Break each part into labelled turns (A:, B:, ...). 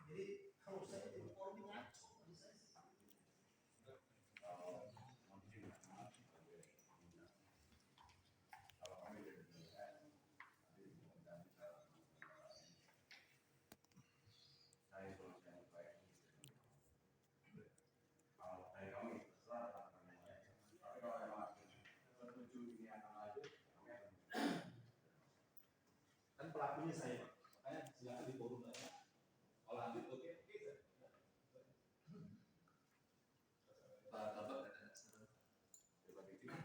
A: Jadi kalau saya jadi polri ngaco, saya sih. Kalau kami dari pendidikan, nanti diumumkan saya solusi yang baik. Kalau dari kami terserah namanya. Tapi kalau memang setuju ini akan lanjut, kami akan. Kan pelakunya saya, makanya silakan di forum saya. Kalau lanjut, oke. Pak Bapak ada terima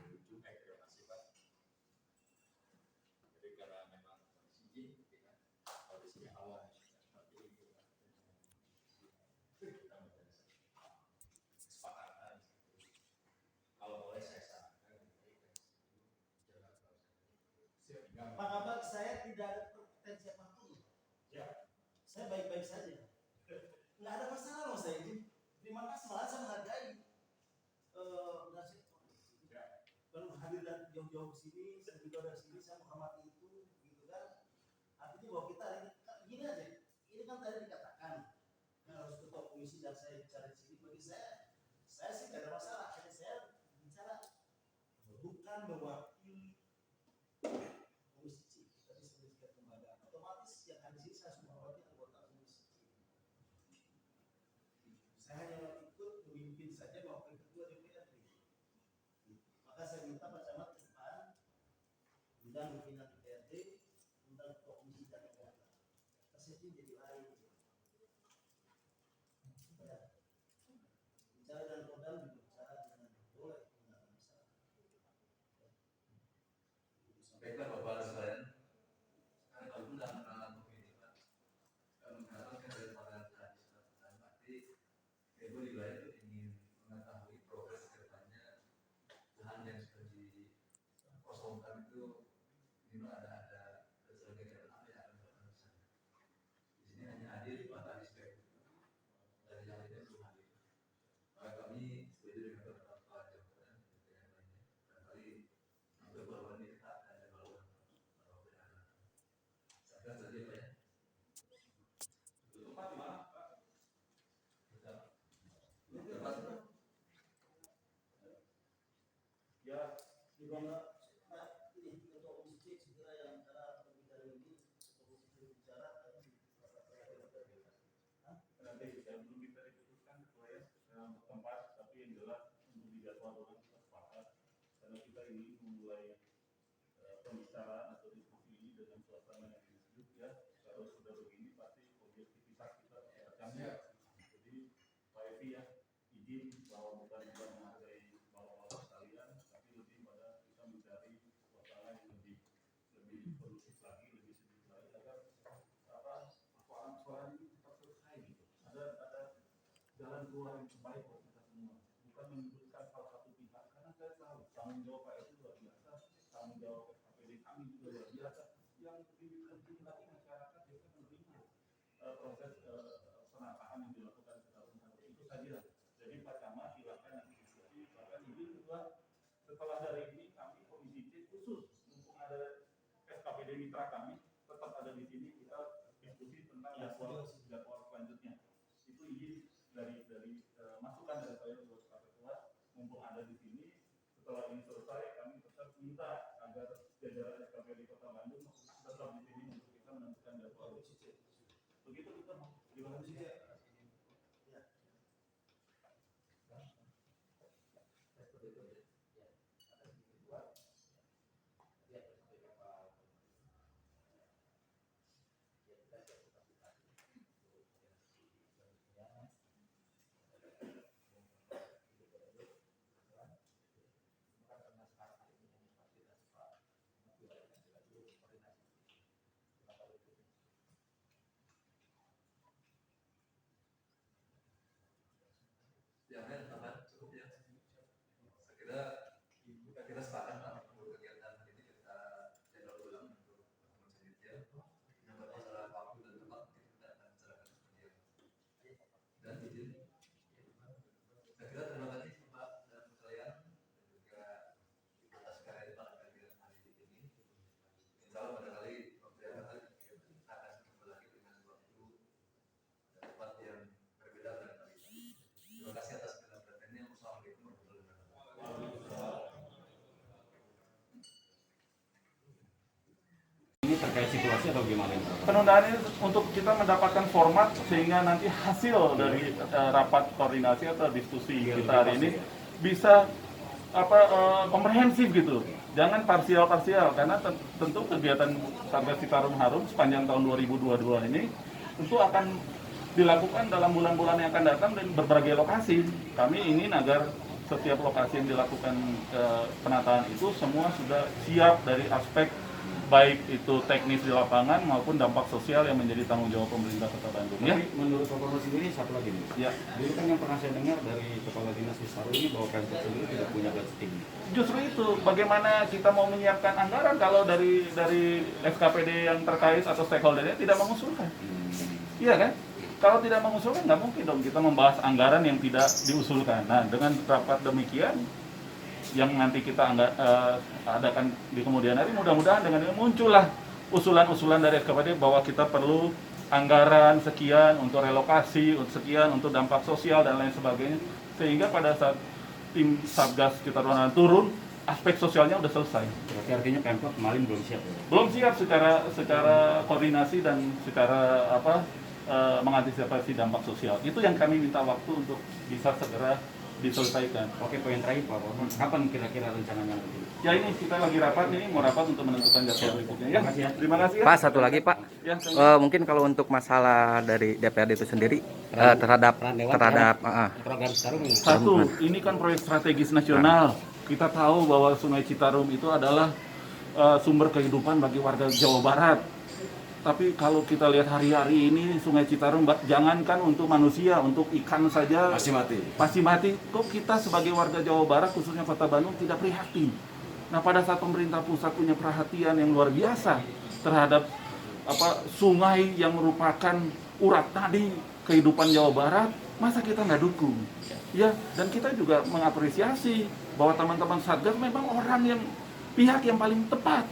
A: kasih Pak. Jadi karena memang kondisi dengan kondisi awal seperti itu, kita kesepakatan. Kalau boleh saya sarankan, Pak Kabar, saya tidak ada pretensi apapun. Ya, saya baik-baik saja. Nggak ada masalah loh saya ini. Terima kasih, malah saya menghargai. Kalau hadir dan jauh-jauh ke sini, saya juga dari sini, saya menghormati itu, gitu kan. Artinya bahwa kita gini aja, ini kan tadi dikatakan harus ketua komisi dan saya bicara di sini. Bagi saya sih tidak ada masalah. Hanya saya bicara bukan mewakili komisi C, tapi sebagai kelembagaan. Otomatis yang ada di sini saya semua mewakili anggota komisi C. Saya hanya ikut memimpin saja bahwa ketua DPRD. Maka saya minta Pak Camat ke depan, undang pimpinan DPRD, undang ketua komisi dan anggota. Persepsi jadi lain. Ya. Bicara dengan kodam juga bicara dengan boleh tidak masalah. Baiklah Bapak sekalian, sekarang kalau undang begini Pak, mengharapkan daripada tradisi pasti, Ibu di wilayah itu ingin mengetahui progres kedepannya lahan yang sudah dikosongkan itu, ini ada kegiatan apa yang akan dilakukan di sana. Di sini hanya hadir Pak Kadis dari yang lainnya belum hadir. Maka kami setuju dengan beberapa jabatan yang lainnya. Barangkali beberapa ini kita akan evaluasi. Saya saja Pak ya. Tempat di mana Pak? Ya, di mana ini ketua komisi segera yang cara berbicara ini, ketua komisi berbicara nanti saya belum bisa diputuskan ketua ya untuk tempat, tapi yang jelas untuk dijadwalkan sepakat karena kita ini memulai pembicaraan atau diskusi ini dengan suasana yang sejuk ya. Kalau sudah begini pasti objektivitas kita akannya. Jadi Pak Evi ya izin bahwa bukan juga menghargai bapak-bapak sekalian, tapi lebih pada kita mencari suasana yang lebih kondusif lagi, lebih sejuk lagi agar persoalan ini cepat selesai gitu. Ada jalan keluar yang terbaik buat kita semua. Bukan menyebutkan salah satu pihak karena saya tahu tanggung jawab Pak itu luar biasa, tanggung jawab KPD kami juga luar biasa. Yang lebih penting lagi masyarakat bisa menerima proses penataan yang dilakukan itu saja. Jadi Pak Camat silakan nanti diskusi. Bahkan ini juga setelah dari ini kami komisi C khusus mumpung ada SKPD mitra kami tetap ada di sini, kita diskusi tentang jadwal selanjutnya. Itu izin dari masukan dari saya buat Pak Ketua, mumpung ada di sini. Setelah ini selesai, kami tetap minta agar jajaran SKPD Kota Bandung tetap di sini untuk kita menentukan jadwal. Begitu kita terima kasih ya.
B: kemarin?
A: Penundaan ini untuk kita mendapatkan format sehingga nanti hasil dari rapat koordinasi atau diskusi kita hari ini bisa komprehensif gitu. Jangan parsial-parsial karena tentu kegiatan Satgas Citarum Harum sepanjang tahun 2022 ini tentu akan dilakukan dalam bulan-bulan yang akan datang dan berbagai lokasi. Kami ingin agar setiap lokasi yang dilakukan penataan itu semua sudah siap dari aspek baik itu teknis di lapangan maupun dampak sosial yang menjadi tanggung jawab pemerintah Kota Bandung.
B: Tapi
A: Ya,
B: menurut Bapak Gubernur sendiri satu lagi nih.
A: ya.
B: Dulu kan yang pernah saya dengar dari Kepala Dinas Citarum ini bahwa Pemkot sendiri tidak punya budgeting.
A: Justru itu, bagaimana kita mau menyiapkan anggaran kalau dari SKPD yang terkait atau stakeholdernya tidak mengusulkan? Iya kan? Kalau tidak mengusulkan nggak mungkin dong kita membahas anggaran yang tidak diusulkan. Nah, dengan rapat demikian yang nanti kita adakan di kemudian hari, mudah-mudahan dengan ini muncullah usulan-usulan dari SKPD bahwa kita perlu anggaran sekian untuk relokasi, sekian untuk dampak sosial dan lain sebagainya, sehingga pada saat tim Satgas Citarum Harum turun, aspek sosialnya udah selesai.
B: Berarti artinya Pemkot kemarin belum siap. Ya?
A: Belum siap secara koordinasi dan secara mengantisipasi dampak sosial. Itu yang kami minta waktu untuk bisa segera diselesaikan.
B: Oke, poin terakhir Pak, kapan kira-kira rencananya nanti?
A: Ya ini kita lagi rapat nih, mau rapat untuk menentukan jadwal berikutnya ya. Terima kasih ya.
C: Pak, satu lagi Pak,
A: Ya,
C: mungkin kalau untuk masalah dari DPRD itu sendiri terhadap
B: program Citarum ini.
A: satu, ini kan proyek strategis nasional. Kita tahu bahwa Sungai Citarum itu adalah sumber kehidupan bagi warga Jawa Barat. Tapi kalau kita lihat hari-hari ini Sungai Citarum, jangankan untuk manusia, untuk ikan saja pasti mati. Kok kita sebagai warga Jawa Barat, khususnya Kota Bandung, tidak prihatin? Nah, pada saat pemerintah pusat punya perhatian yang luar biasa terhadap sungai yang merupakan urat nadi kehidupan Jawa Barat, masa kita nggak dukung? Ya, dan kita juga mengapresiasi bahwa teman-teman Satgas memang pihak yang paling tepat.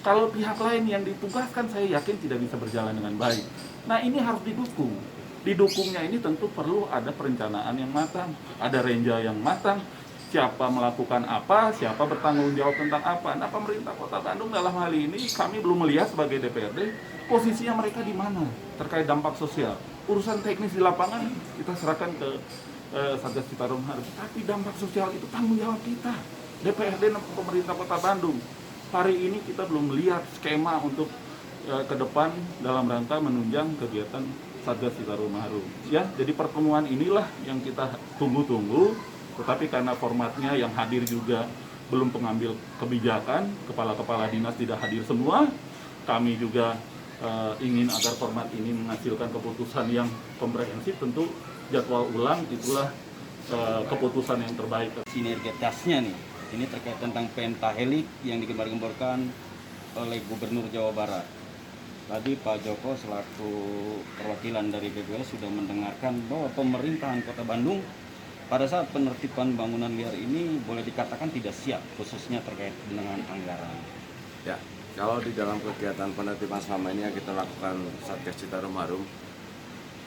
A: Kalau pihak lain yang ditugaskan, saya yakin tidak bisa berjalan dengan baik. Nah, ini harus didukung. Didukungnya ini tentu perlu ada perencanaan yang matang, ada renja yang matang, siapa melakukan apa, siapa bertanggung jawab tentang apa. Nah, pemerintah Kota Bandung dalam hal ini, kami belum melihat sebagai DPRD, posisinya mereka di mana terkait dampak sosial. Urusan teknis di lapangan, kita serahkan ke Satgas Citarum Harum. Tapi dampak sosial itu tanggung jawab kita, DPRD dan pemerintah Kota Bandung. Hari ini kita belum melihat skema untuk ke depan dalam rangka menunjang kegiatan Satgas Citarum Harum. Ya, jadi pertemuan inilah yang kita tunggu-tunggu, tetapi karena formatnya yang hadir juga belum pengambil kebijakan, kepala-kepala dinas tidak hadir semua, kami juga ingin agar format ini menghasilkan keputusan yang komprehensif. Tentu jadwal ulang itulah keputusan yang terbaik.
B: Sinergitasnya nih, ini terkait tentang pentahelik yang digembar-gemborkan oleh Gubernur Jawa Barat. Tadi Pak Joko selaku perwakilan dari BPS sudah mendengarkan bahwa pemerintahan Kota Bandung pada saat penertiban bangunan liar ini boleh dikatakan tidak siap, khususnya terkait dengan anggaran.
D: Ya, kalau di dalam kegiatan penertiban selama ini yang kita lakukan Satgas Citarum Harum,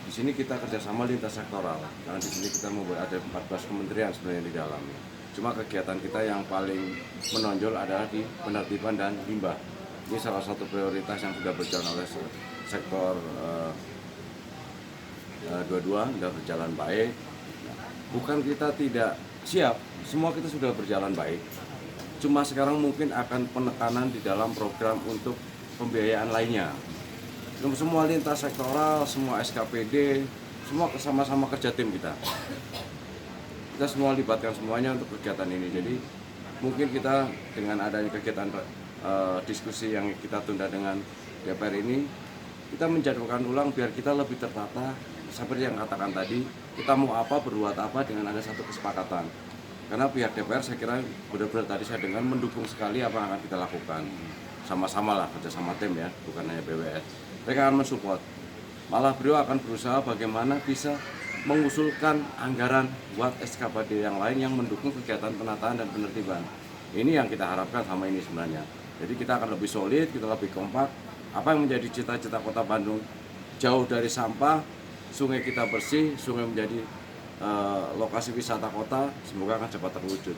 D: di sini kita kerjasama lintas sektoral, karena di sini kita membuat ada 14 kementerian sebenarnya di dalamnya. Cuma kegiatan kita yang paling menonjol adalah di penertiban dan limbah. Ini salah satu prioritas yang sudah berjalan oleh sektor 22, sudah berjalan baik. Bukan kita tidak siap, semua kita sudah berjalan baik. Cuma sekarang mungkin akan penekanan di dalam program untuk pembiayaan lainnya. Semua lintas sektoral, semua SKPD, semua sama-sama kerja tim kita. Kita semua libatkan semuanya untuk kegiatan ini. Jadi mungkin kita dengan adanya kegiatan diskusi yang kita tunda dengan DPR ini, kita menjadwalkan ulang biar kita lebih tertata. Seperti yang katakan tadi, kita mau apa, berbuat apa dengan ada satu kesepakatan. Karena pihak DPR saya kira benar-benar tadi saya dengar mendukung sekali apa yang akan kita lakukan. Sama-sama lah, kerjasama tim ya, bukan hanya BWS. Mereka akan mensupport. Malah beliau akan berusaha bagaimana bisa mengusulkan anggaran buat SKPD yang lain yang mendukung kegiatan penataan dan penertiban. Ini yang kita harapkan sama ini sebenarnya. Jadi kita akan lebih solid, kita lebih kompak. Apa yang menjadi cita-cita Kota Bandung, jauh dari sampah, sungai kita bersih, sungai menjadi lokasi wisata kota, semoga akan cepat terwujud.